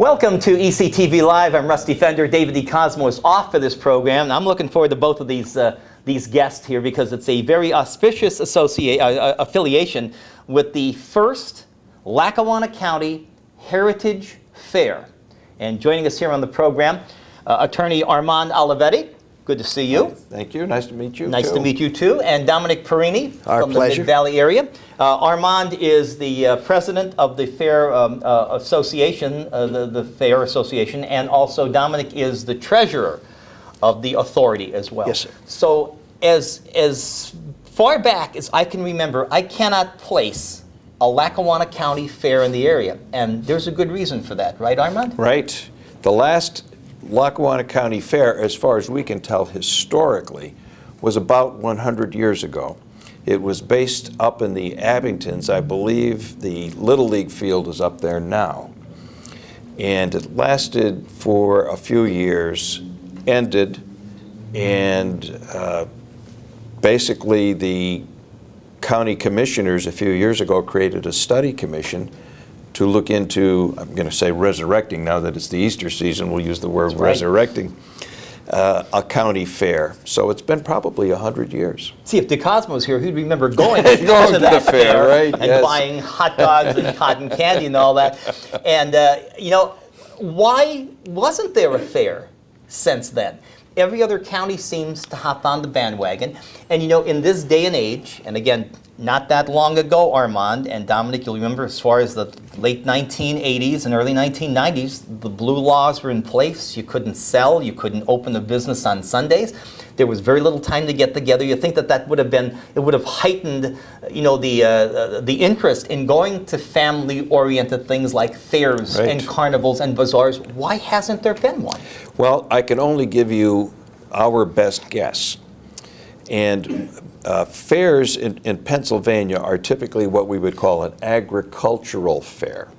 Welcome to ECTV Live. I'm Rusty Fender. David D. Cosmo is off for this program. I'm looking forward to both of these guests here because it's a very auspicious affiliation with the first Lackawanna County Heritage Fair. And joining us here on the program, attorney Armand Olivetti. Good to see you. Thank you. Nice to meet you. Nice to meet you too. And Dominic Perini from the Mid-Valley area. Armand is the president of the Fair Association, the Fair Association, and also Dominic is the treasurer of the authority as well. Yes, sir. So as far back as I can remember, I cannot place a Lackawanna County fair in the area, and there's a good reason for that, right, Armand? Right. The last Lackawanna County Fair, as far as we can tell historically, was about 100 years ago. It was based up in the Abingtons. I believe the Little League field is up there now. And it lasted for a few years, ended, and basically the county commissioners a few years ago created a study commission to look into, I'm going to say resurrecting, now that it's the Easter season, we'll use the word resurrecting, a county fair. So it's been probably 100 years. See, if DeCosmo's here, he'd remember going to to that the fair, right? And buying hot dogs and cotton candy and all that. And, you know, why wasn't there a fair since then? Every other county seems to hop on the bandwagon. And, you know, in this day and age, and again, not that long ago, Armand and Dominic, you'll remember as far as the late 1980s and early 1990s, the blue laws were in place. You couldn't sell, you couldn't open a business on Sundays. There was very little time to get together. You think that would have been, it would have heightened, you know, the interest in going to family-oriented things like fairs and carnivals and bazaars. Why hasn't there been one? Well, I can only give you our best guess. And fairs in Pennsylvania are typically what we would call an agricultural fair.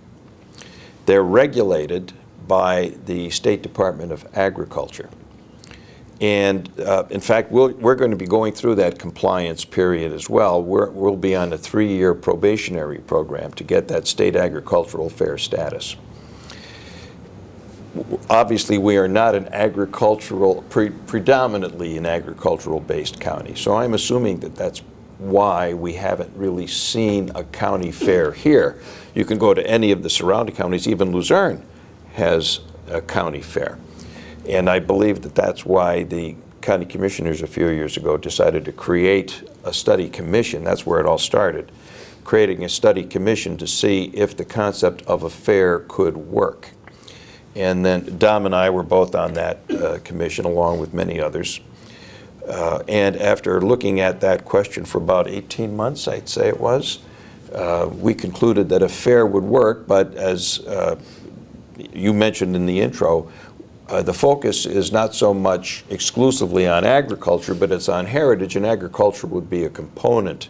They're regulated by the State Department of Agriculture. And in fact, we're going to be going through that compliance period as well. We'll be on a 3-year probationary program to get that state agricultural fair status. Obviously, we are not an predominantly an agricultural-based county. So I'm assuming that that's why we haven't really seen a county fair here. You can go to any of the surrounding counties. Even Luzerne has a county fair. And I believe that that's why the county commissioners a few years ago decided to create a study commission. That's where it all started, creating a study commission to see if the concept of a fair could work. And then Dom and I were both on that commission, along with many others. And after looking at that question for about 18 months, I'd say it was, we concluded that a fair would work, but as you mentioned in the intro, the focus is not so much exclusively on agriculture, but it's on heritage, and agriculture would be a component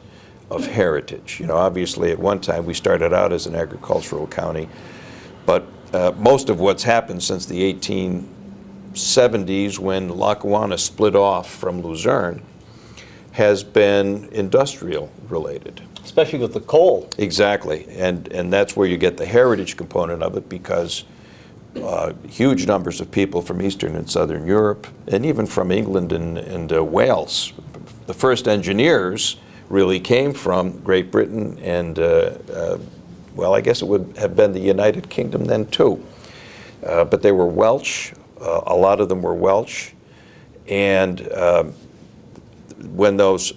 of heritage. You know, obviously at one time we started out as an agricultural county, but most of what's happened since the 1870s, when Lackawanna split off from Luzerne, has been industrial related. Especially with the coal. Exactly, and that's where you get the heritage component of it, because huge numbers of people from Eastern and Southern Europe, and even from England and Wales. The first engineers really came from Great Britain and well, I guess it would have been the United Kingdom then too. But they were Welsh, a lot of them were Welsh, and when those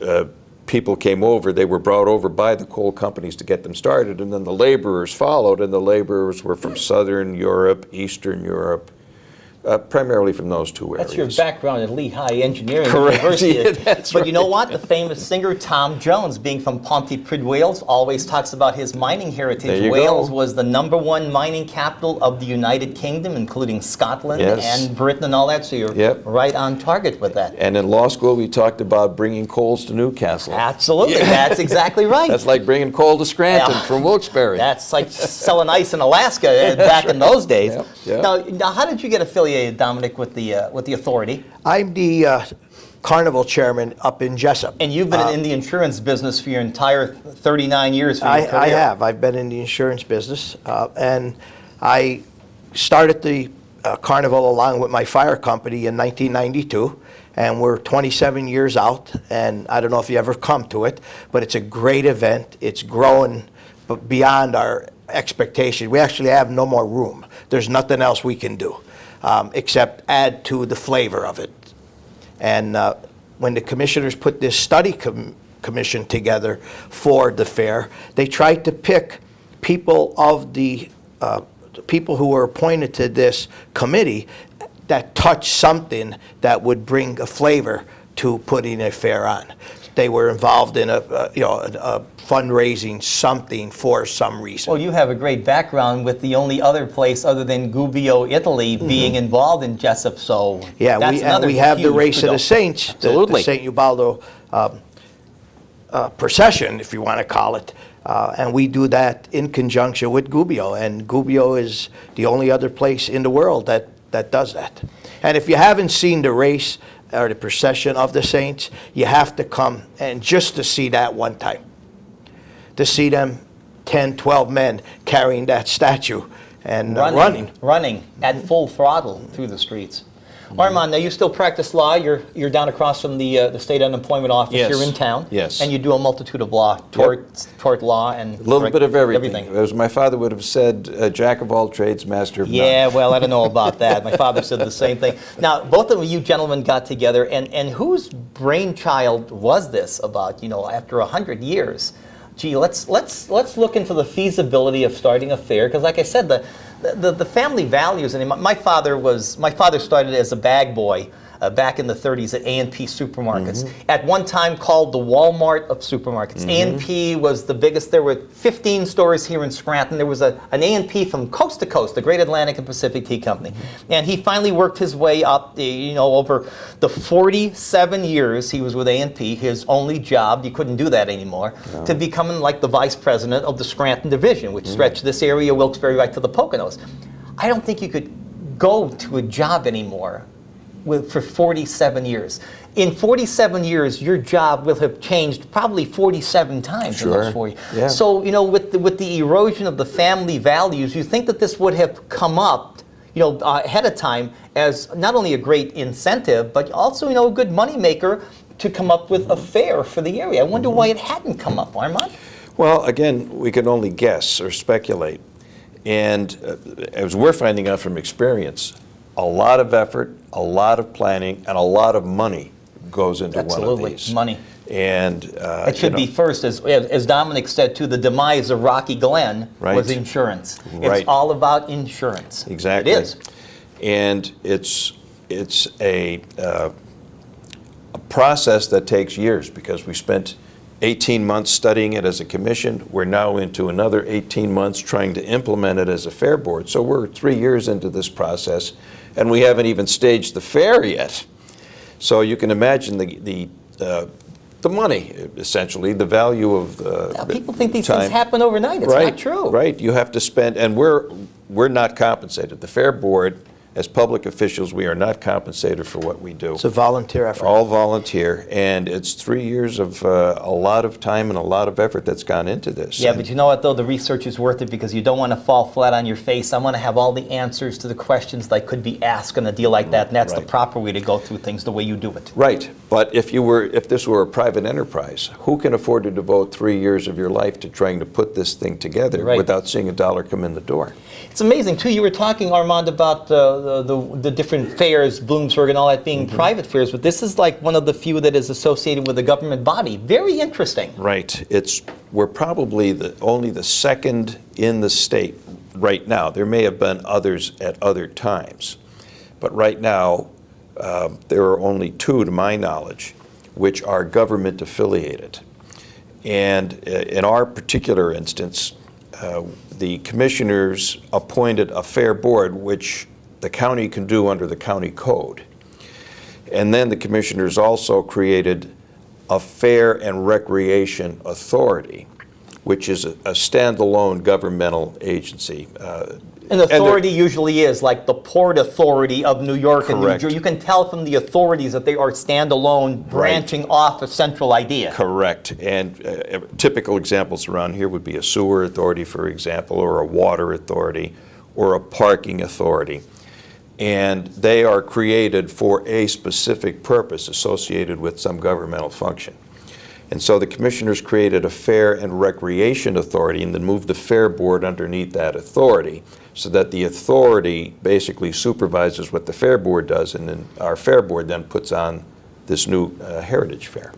people came over, they were brought over by the coal companies to get them started, and then the laborers followed, and the laborers were from Southern Europe, Eastern Europe, primarily from those two areas. That's your background at Lehigh Engineering Correct. University. Yeah, that's but right. You know what? The famous singer Tom Jones, being from Pontypridd, Wales, always talks about his mining heritage. Wales was the #1 mining capital of the United Kingdom, including Scotland and Britain and all that, so you're right on target with that. And in law school, we talked about bringing coals to Newcastle. Absolutely, that's exactly right. That's like bringing coal to Scranton from Wilkes-Barre. That's like selling ice in Alaska back in those days. Now, how did you get affiliated, Dominic, with the authority? I'm the carnival chairman up in Jessup. And you've been in the insurance business for your entire 39 years. I have. I've been in the insurance business, and I started the carnival along with my fire company in 1992, and we're 27 years out, and I don't know if you ever come to it, but it's a great event. It's growing beyond our expectation. We actually have no more room. There's nothing else we can do except add to the flavor of it. And when the commissioners put this study commission together for the fair, they tried to pick people of the people who were appointed to this committee that touched something that would bring a flavor to putting a fair on. They were involved in a fundraising something for some reason. Well, you have a great background with the only other place other than Gubbio, Italy, being involved in Jessup, so Yeah, that's another we have the huge Race of the kudos. Saints, Absolutely. the St. Ubaldo procession, if you want to call it. And we do that in conjunction with Gubbio, and Gubbio is the only other place in the world that does that. And if you haven't seen the race or the procession of the saints, you have to come and just to see that one time. To see them 10, 12 men carrying that statue and running at full throttle through the streets. Armand, now you still practice law. You're down across from the state unemployment office Yes. here in town. Yes. And you do a multitude of law, tort law, and A little bit of everything. As my father would have said, jack of all trades, master of none. Yeah, well, I don't know about that. My father said the same thing. Now, both of you gentlemen got together, and whose brainchild was this about, after 100 years? Gee, let's look into the feasibility of starting a fair, because like I said, the family values, and my father started as a bag boy back in the 30s at A&P supermarkets. At one time called the Walmart of supermarkets. A&P was the biggest. There were 15 stores here in Scranton. There was an A&P from coast to coast, the Great Atlantic and Pacific Tea Company. And he finally worked his way up, over the 47 years he was with A&P, his only job, you couldn't do that anymore, to becoming like the vice president of the Scranton division, which stretched this area, Wilkes-Barre, right to the Poconos. I don't think you could go to a job anymore for 47 years. In 47 years, your job will have changed probably 47 times in those 40. Yeah. So, with the erosion of the family values, you think that this would have come up, ahead of time as not only a great incentive, but also, a good moneymaker to come up with a fair for the area. I wonder why it hadn't come up, Armand. Well, again, we can only guess or speculate. And as we're finding out from experience, a lot of effort, a lot of planning, and a lot of money goes into one of these. Money. And It should be first, as Dominic said, too, the demise of Rocky Glen was insurance. Right. It's all about insurance. Exactly. It is. And it's a process that takes years, because we spent 18 months studying it as a commission. We're now into another 18 months trying to implement it as a fair board. So we're 3 years into this process, and we haven't even staged the fair yet. So you can imagine the money, essentially, the value of Now, people think these time. things happen overnight. It's not true. Right. You have to spend, and we're not compensated. The fair board, as public officials, we are not compensated for what we do. It's a volunteer effort. All volunteer, and it's 3 years of a lot of time and a lot of effort that's gone into this. Yeah, but you know what, though? The research is worth it because you don't want to fall flat on your face. I want to have all the answers to the questions that could be asked on a deal like that, and that's the proper way to go through things, the way you do it. Right, but if this were a private enterprise, who can afford to devote 3 years of your life to trying to put this thing together without seeing a dollar come in the door? It's amazing, too. You were talking, Armand, about the different fairs, Bloomsburg and all that being private fairs, but this is like one of the few that is associated with a government body. Very interesting. Right. We're probably only the second in the state right now. There may have been others at other times, but right now there are only two, to my knowledge, which are government affiliated. And in our particular instance, the commissioners appointed a fair board, which the county can do under the county code. And then the commissioners also created a fair and recreation authority, which is a standalone governmental agency. An authority usually is like the Port Authority of New York and New Jersey. You can tell from the authorities that they are standalone, branching off a central idea. Correct. And typical examples around here would be a sewer authority, for example, or a water authority, or a parking authority. And they are created for a specific purpose associated with some governmental function. And so the commissioners created a fair and recreation authority and then moved the fair board underneath that authority, so that the authority basically supervises what the fair board does, and then our fair board then puts on this new heritage fair.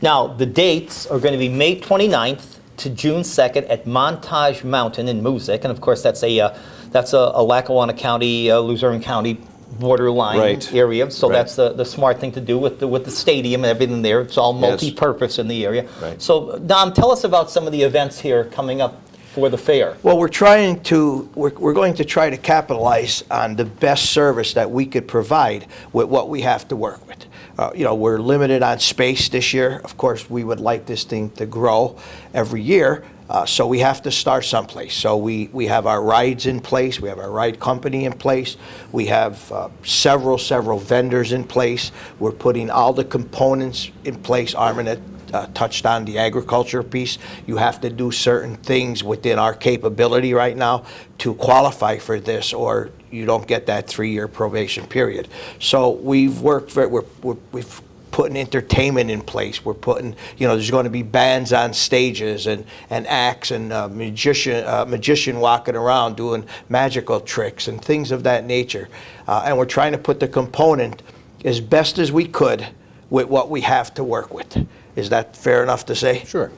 Now, the dates are going to be May 29th to June 2nd at Montage Mountain in Moosic, and of course that's a Lackawanna County, Luzerne County borderline Right. area, so Right. that's the smart thing to do with the stadium and everything there. It's all multi-purpose in the area. Right. So, Dom, tell us about some of the events here coming up for the fair. Well, we're going to try to capitalize on the best service that we could provide with what we have to work with. We're limited on space this year. Of course, we would like this thing to grow every year. So we have to start someplace. So we have our rides in place. We have our ride company in place. We have several vendors in place. We're putting all the components in place. Armin touched on the agriculture piece. You have to do certain things within our capability right now to qualify for this, or you don't get that 3-year probation period. So we've worked we've putting entertainment in place. We're putting, there's going to be bands on stages and acts and magician walking around doing magical tricks and things of that nature. And we're trying to put the component as best as we could with what we have to work with. Is that fair enough to say? Sure.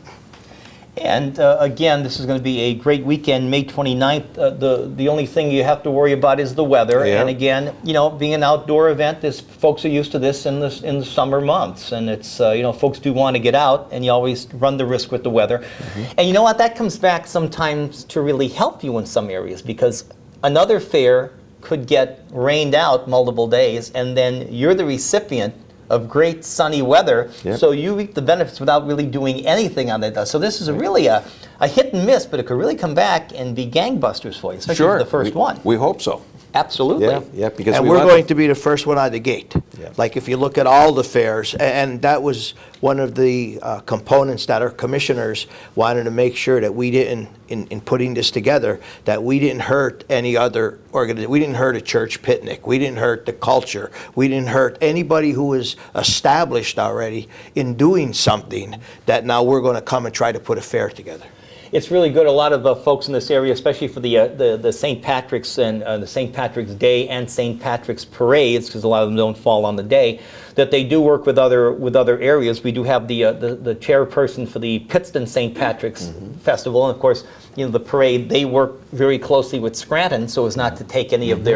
And again, this is going to be a great weekend, May 29th. The only thing you have to worry about is the weather. Yeah. And again, being an outdoor event, folks are used to this in the summer months. And it's, folks do want to get out, and you always run the risk with the weather. Mm-hmm. And you know what? That comes back sometimes to really help you in some areas, because another fair could get rained out multiple days, and then you're the recipient of great sunny weather, Yep. so you reap the benefits without really doing anything on that. So this is really a hit and miss, but it could really come back and be gangbusters for you, especially for the first one. We hope so. Absolutely. Yeah, because And we we're want going to be the first one out of the gate. Yeah. Like if you look at all the fairs, and that was one of the components that our commissioners wanted to make sure that we didn't, in putting this together, that we didn't hurt any other organization. We didn't hurt a church picnic. We didn't hurt the culture. We didn't hurt anybody who was established already in doing something that now we're going to come and try to put a fair together. It's really good. A lot of folks in this area, especially for the St. Patrick's and the St. Patrick's Day and St. Patrick's parades, because a lot of them don't fall on the day, that they do work with other areas. We do have the chairperson for the Pittston St. Patrick's Festival, and of course, the parade. They work very closely with Scranton, so as not to take any of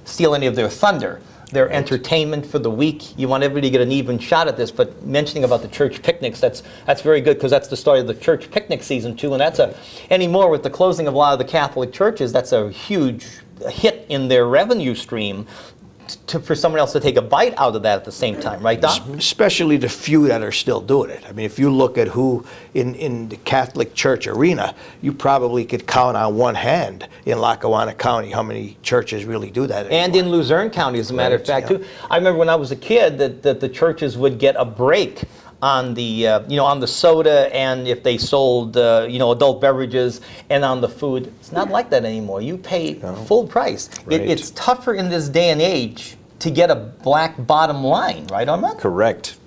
steal any of their thunder. Their entertainment for the week. You want everybody to get an even shot at this, but mentioning about the church picnics, that's very good, because that's the start of the church picnic season too, and that's anymore with the closing of a lot of the Catholic churches, that's a huge hit in their revenue stream for someone else to take a bite out of that at the same time, right, Don? Especially the few that are still doing it. I mean, if you look at who in the Catholic Church arena, you probably could count on one hand in Lackawanna County how many churches really do that anymore. And in Luzerne County, as a matter of fact, too. I remember when I was a kid that the churches would get a break on the on the soda, and if they sold adult beverages, and on the food. It's not like that anymore. You pay full price. Right. It's tougher in this day and age to get a black bottom line, right, Armand? Correct.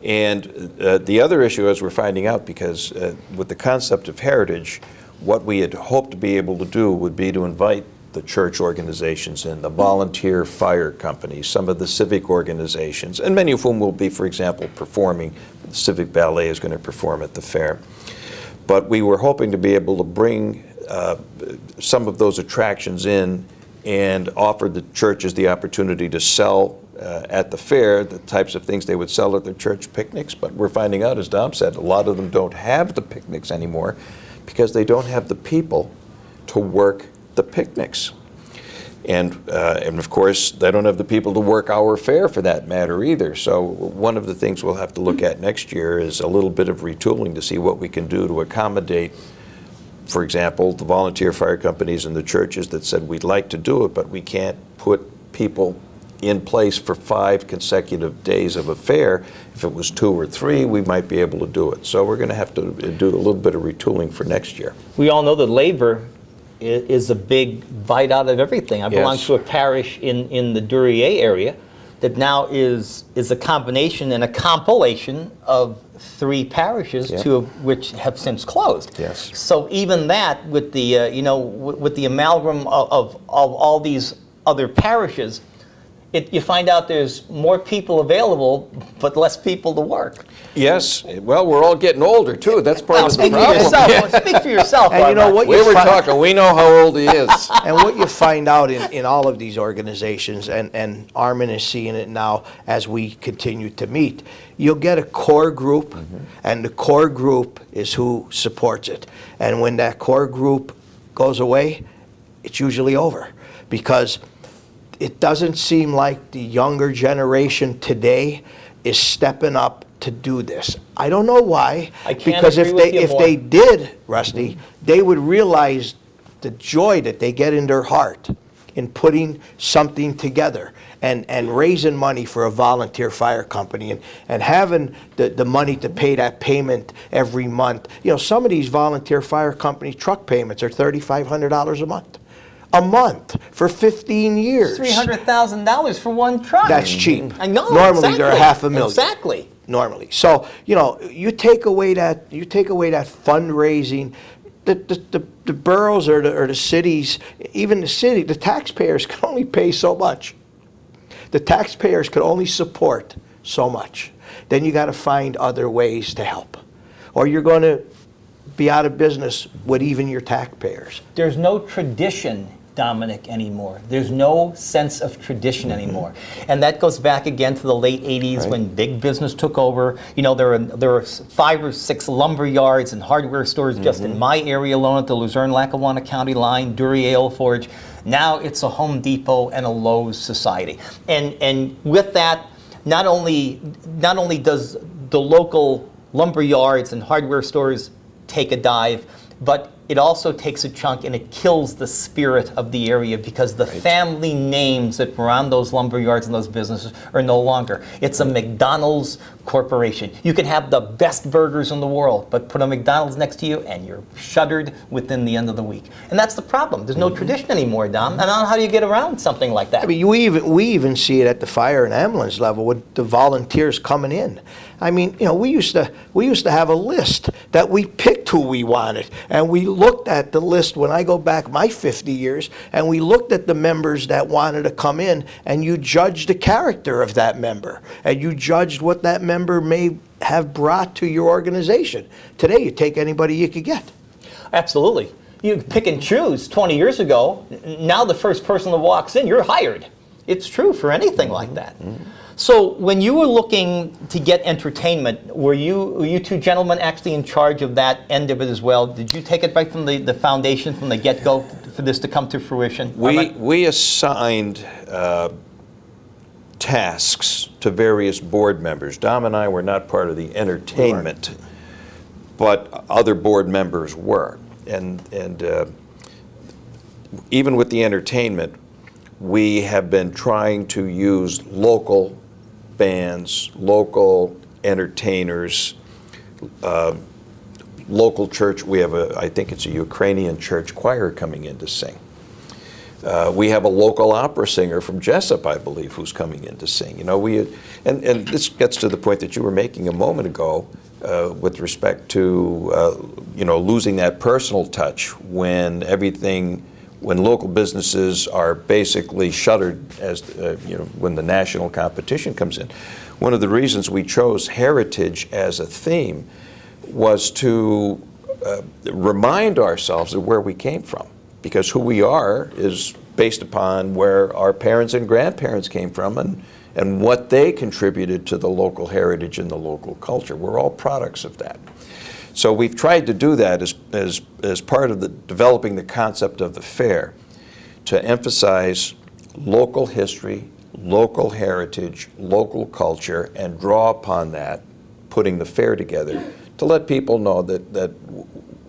And the other issue, as we're finding out, because with the concept of heritage, what we had hoped to be able to do would be to invite the church organizations and the volunteer fire companies, some of the civic organizations, and many of whom will be, for example, performing. The Civic Ballet is going to perform at the fair. But we were hoping to be able to bring some of those attractions in and offer the churches the opportunity to sell at the fair the types of things they would sell at their church picnics. But we're finding out, as Dom said, a lot of them don't have the picnics anymore because they don't have the people to work the picnics. And of course, they don't have the people to work our fair for that matter either. So one of the things we'll have to look at next year is a little bit of retooling to see what we can do to accommodate, for example, the volunteer fire companies and the churches that said we'd like to do it, but we can't put people in place for 5 consecutive days of a fair. If it was 2 or 3, we might be able to do it. So we're going to have to do a little bit of retooling for next year. We all know that labor is a big bite out of everything. I belong Yes. to a parish in the Duryea area that now is a combination and a compilation of 3 parishes, Yeah. 2 of which have since closed. Yes. So even that, with the with the amalgam of all these other parishes, you find out there's more people available, but less people to work. Yes, well, we're all getting older, too. That's part Now, of the speak for problem. yourself. Speak for yourself. And you know Armand. what? We were talking, we know how old he is. And what you find out in all of these organizations, and Armin is seeing it now as we continue to meet, you'll get a core group, and the core group is who supports it. And when that core group goes away, it's usually over. Because it doesn't seem like the younger generation today is stepping up to do this. I don't know why. I can't because agree with you if more. they did, Rusty, they would realize the joy that they get in their heart in putting something together and raising money for a volunteer fire company and having the money to pay that payment every month. You know, some of these volunteer fire company truck payments are $3,500 a month. A month for 15 years. $300,000 for one truck. That's cheap. I know. Normally they're exactly. $500,000. Exactly. Normally. So, you know, you take away that fundraising, the boroughs or the cities, even the city, the taxpayers can only pay so much. The taxpayers could only support so much. Then you got to find other ways to help. Or you're going to be out of business with even your taxpayers. There's no tradition, Dominic, anymore. There's no sense of tradition anymore. And that goes back again to the late 80s Right. when big business took over. You know, there were 5 or 6 lumber yards and hardware stores just in my area alone at the Luzerne-Lackawanna County line, Duryea, Old Forge. Now it's a Home Depot and a Lowe's society. And with that, not only does the local lumber yards and hardware stores take a dive, but it also takes a chunk and it kills the spirit of the area because the family names that were on those lumber yards and those businesses are no longer. It's a McDonald's corporation. You can have the best burgers in the world, but put a McDonald's next to you and you're shuttered within the end of the week. And that's the problem. There's no tradition anymore, Dom. And I don't know how do you get around something like that. I mean, we even see it at the fire and ambulance level with the volunteers coming in. I mean, you know, we used to have a list that we picked who we wanted, and we looked at the list when I go back my 50 years, and we looked at the members that wanted to come in, and you judged the character of that member, and you judged what that member may have brought to your organization. Today, you take anybody you could get. Absolutely. You pick and choose 20 years ago. Now the first person that walks in, you're hired. It's true for anything like that. So when you were looking to get entertainment, were you 2 gentlemen actually in charge of that end of it as well? Did you take it right from the foundation, from the get-go, for this to come to fruition? We assigned tasks to various board members. Dom and I were not part of the entertainment, but other board members were. And even with the entertainment, we have been trying to use local bands, local entertainers, local church. We have I think it's a Ukrainian church choir coming in to sing. We have a local opera singer from Jessup, I believe, who's coming in to sing. You know, and this gets to the point that you were making a moment ago with respect to you know, losing that personal touch when local businesses are basically shuttered as you know, when the national competition comes in. One of the reasons we chose heritage as a theme was to remind ourselves of where we came from, because who we are is based upon where our parents and grandparents came from and what they contributed to the local heritage and the local culture. We're all products of that. So we've tried to do that as part of developing the concept of the fair, to emphasize local history, local heritage, local culture, and draw upon that, putting the fair together to let people know that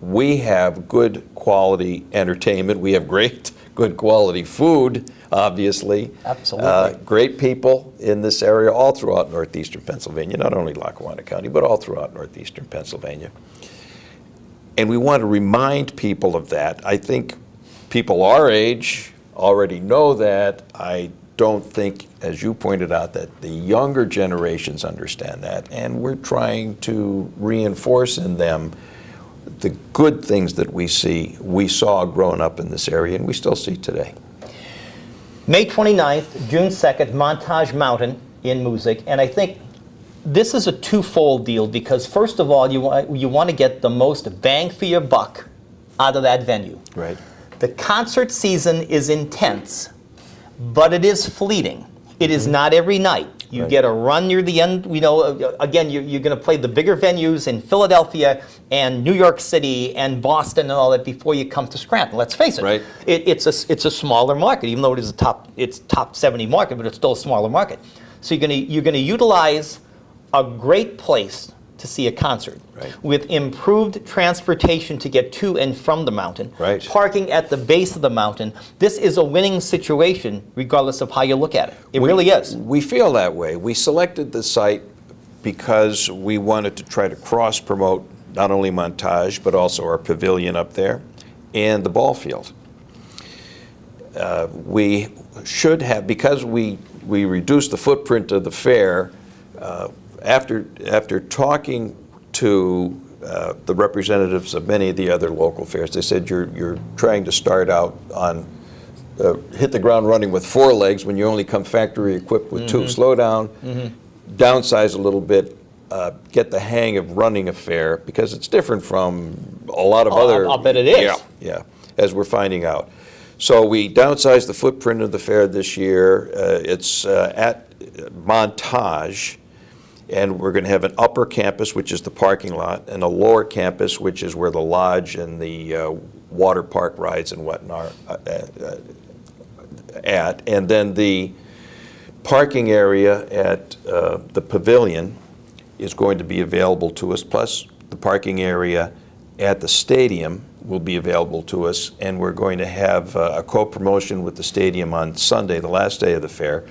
we have good quality entertainment, we have great good quality food, obviously. Absolutely. Great people in this area all throughout northeastern Pennsylvania, not only Lackawanna County, but all throughout northeastern Pennsylvania. And we want to remind people of that. I think people our age already know that. I don't think, as you pointed out, that the younger generations understand that, and we're trying to reinforce in them the good things that we saw growing up in this area, and we still see today. May 29th, June 2nd, Montage Mountain in Moosic, and I think this is a twofold deal because first of all, you want to get the most bang for your buck out of that venue. Right. The concert season is intense, but it is fleeting. It is not every night. You Right. get a run near the end. Again, you're going to play the bigger venues in Philadelphia and New York City and Boston and all that before you come to Scranton. Let's face it. Right. It's a smaller market, even though it is it's top 70 market, but it's still a smaller market. So you're going to utilize a great place to see a concert Right. with improved transportation to get to and from the mountain, Right. parking at the base of the mountain. This is a winning situation regardless of how you look at it. It really is. We feel that way. We selected the site because we wanted to try to cross-promote not only Montage, but also our pavilion up there and the ball field. We should have, because we reduced the footprint of the fair, after talking to the representatives of many of the other local fairs, they said you're trying to start out on hit the ground running with 4 legs when you only come factory equipped with 2. Slow down, downsize a little bit, get the hang of running a fair because it's different from a lot of other. I'll bet it is. Yeah, as we're finding out. So we downsized the footprint of the fair this year. It's at Montage. And we're going to have an upper campus, which is the parking lot, and a lower campus, which is where the lodge and the water park rides and whatnot at. And then the parking area at the pavilion is going to be available to us, plus the parking area at the stadium will be available to us. And we're going to have a co-promotion with the stadium on Sunday, the last day of the fair,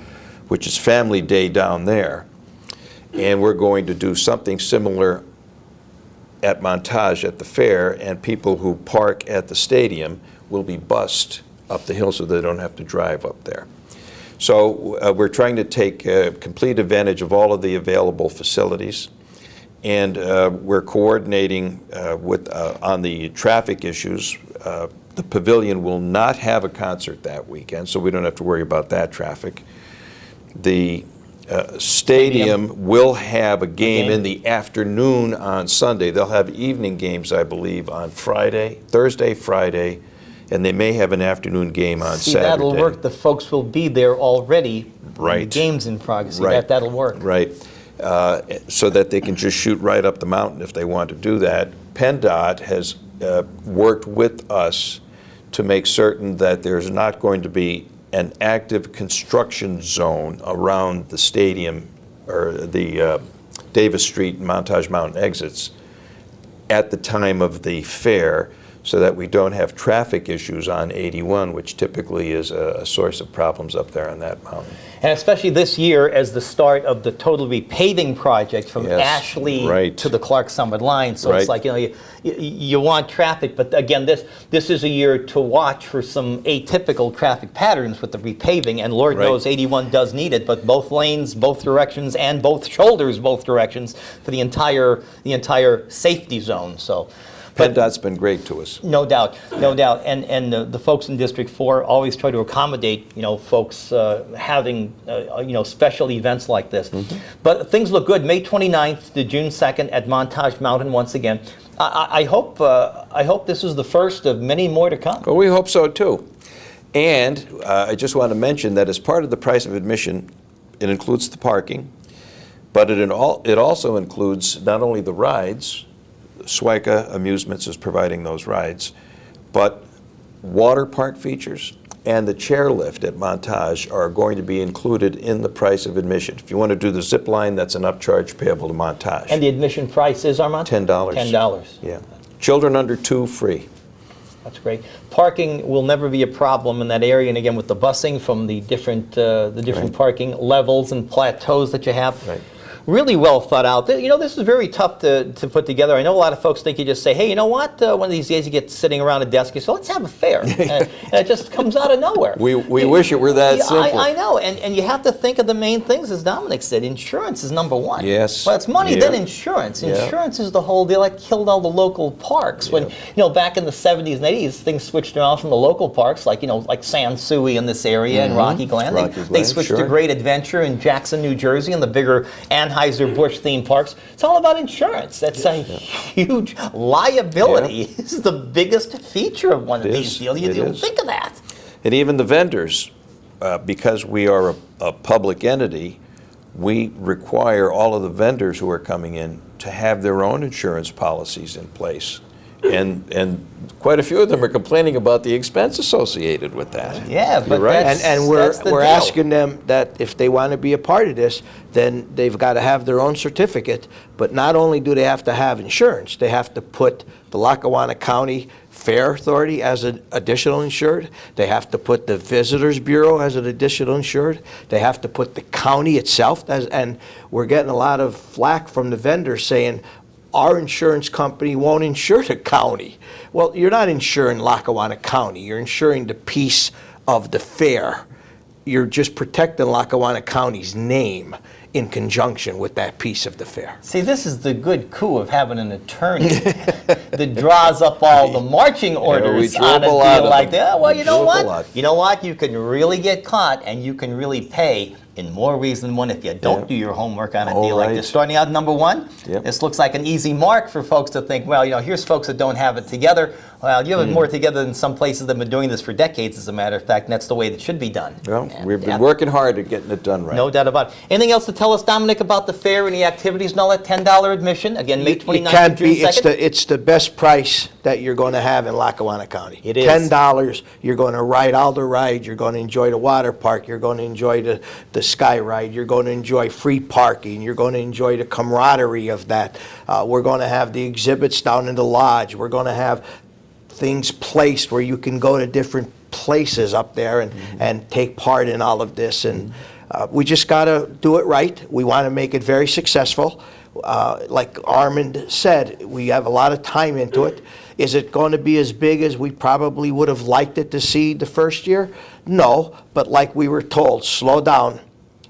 which is Family Day down there. And we're going to do something similar at Montage at the fair, and people who park at the stadium will be bused up the hill so they don't have to drive up there. So we're trying to take complete advantage of all of the available facilities, and we're coordinating on the traffic issues. The pavilion will not have a concert that weekend, so we don't have to worry about that traffic. The stadium will have a game in the afternoon on Sunday. They'll have evening games, I believe, on Thursday, Friday, and they may have an afternoon game on Saturday. That'll work. The folks will be there already. Right. Games in progress. Right. That'll work. Right. So that they can just shoot right up the mountain if they want to do that. PennDOT has worked with us to make certain that there's not going to be an active construction zone around the stadium or the Davis Street and Montage Mountain exits at the time of the fair, so that we don't have traffic issues on 81, which typically is a source of problems up there on that mountain. And especially this year as the start of the total repaving project from Yes, Ashley right. to the Clark Summit line. So it's Right. like, you want traffic, but again, this is a year to watch for some atypical traffic patterns with the repaving, and Lord Right. knows 81 does need it, but both lanes, both directions, and both shoulders, both directions for the entire safety zone. So. PennDOT's been great to us. No doubt, no doubt. And the folks in District 4 always try to accommodate, folks having, special events like this. But things look good. May 29th to June 2nd at Montage Mountain once again. I hope this is the first of many more to come. Well, we hope so too. And I just want to mention that as part of the price of admission, it includes the parking, but it also includes not only the rides. Swica Amusements is providing those rides, but water park features and the chairlift at Montage are going to be included in the price of admission. If you want to do the zip line, that's an upcharge payable to Montage. And the admission price is, Armand? $10. $10. Yeah. Children under 2, free. That's great. Parking will never be a problem in that area, and again, with the busing from the different Right. parking levels and plateaus that you have. Right. really well thought out. You know, this is very tough to put together. I know a lot of folks think you just say, hey, you know what? One of these days you get sitting around a desk, you say, let's have a fair. And it just comes out of nowhere. We wish it were that simple. I know, and you have to think of the main things, as Dominic said. Insurance is number one. Yes. Well, it's money, Yeah. then insurance. Yeah. Insurance is the whole deal. That killed all the local parks. When, back in the 70s and 80s, things switched around from the local parks, like San Sui in this area and Rocky Glen. Rocky They Glen, switched to sure. Great Adventure in Jackson, New Jersey, and the bigger Anheuser-Busch theme parks. It's all about insurance. That's a huge liability. Yeah. This is the biggest feature of one of It these is. deals. You It don't is. think of that. And even the vendors, because we are a public entity, we require all of the vendors who are coming in to have their own insurance policies in place. And quite a few of them are complaining about the expense associated with that. Yeah, but You're right. that's, And that's the we're deal. asking them that if they want to be a part of this, then they've got to have their own certificate. But not only do they have to have insurance, they have to put the Lackawanna County Fair Authority as an additional insured. They have to put the Visitors Bureau as an additional insured. They have to put the county itself as, and we're getting a lot of flack from the vendors saying, our insurance company won't insure the county. Well, you're not insuring Lackawanna County. You're insuring the piece of the fair. You're just protecting Lackawanna County's name in conjunction with that piece of the fair. See, this is the good coup of having an attorney that draws up all the marching orders on a dribble out deal of like them. that. Well, We you know dribble what? out. You know what? You can really get caught, and you can really pay in more ways than one if you don't Yeah. do your homework on a All deal like right. this. Starting out number one, Yep. this looks like an easy mark for folks to think, well, here's folks that don't have it together. Well, you have it more together than some places that have been doing this for decades, as a matter of fact, and that's the way it should be done. Well, And we've been that- working hard at getting it done right. No doubt about it. Anything else to tell us, Dominic, about the fair and the activities and all that? $10 admission, again, May It 29th can't to June be, 2nd? it's the best price that you're going to have in Lackawanna County. It is. $10, you're going to ride all the rides, you're going to enjoy the water park, you're going to enjoy the sky ride, you're going to enjoy free parking, you're going to enjoy the camaraderie of that. We're going to have the exhibits down in the lodge, we're going to have things placed where you can go to different places up there and take part in all of this. And we just got to do it right. We want to make it very successful. Like Armand said, we have a lot of time into it. Is it going to be as big as we probably would have liked it to see the first year? No, but like we were told, slow down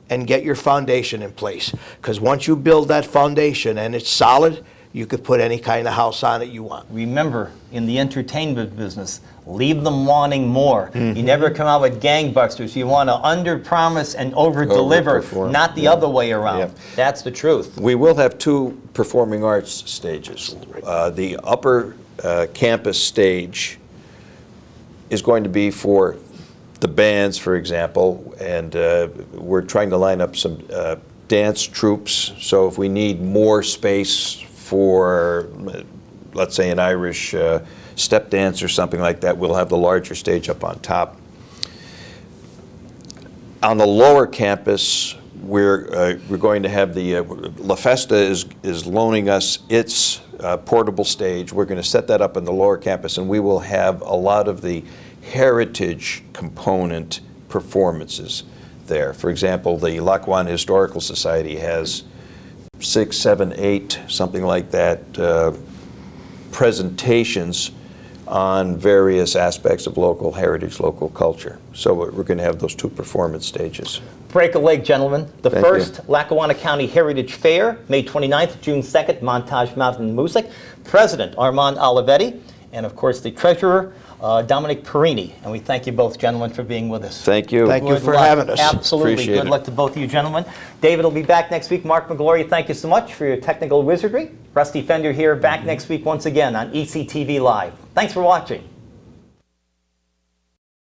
and get your foundation in place. Because once you build that foundation and it's solid, you could put any kind of house on it you want. Remember, in the entertainment business, leave them wanting more. You never come out with gangbusters. You want to under-promise and over-deliver, Overperform. not the Yeah. other way around. Yeah. That's the truth. We will have two performing arts stages. The upper campus stage is going to be for the bands, for example, and we're trying to line up some dance troupes. So if we need more space for, let's say, an Irish step dance or something like that, we'll have the larger stage up on top. On the lower campus, we're going to have the La Festa is loaning us its portable stage. We're going to set that up in the lower campus, and we will have a lot of the heritage component performances there. For example, the Lackawanna Historical Society has 6, 7, 8, something like that, presentations on various aspects of local heritage, local culture. So we're going to have those two performance stages. Break a leg, gentlemen. The Thank first you. Lackawanna County Heritage Fair, May 29th, June 2nd, Montage Mountain Music. President Armand Olivetti, and of course the Treasurer, Dominic Perini. And we thank you both, gentlemen, for being with us. Thank you. Thank you Good for luck. having us. Absolutely. Appreciate Good it. luck to both of you, gentlemen. David will be back next week. Mark McGlory, thank you so much for your technical wizardry. Rusty Fender here, back next week once again on ECTV Live. Thanks for watching.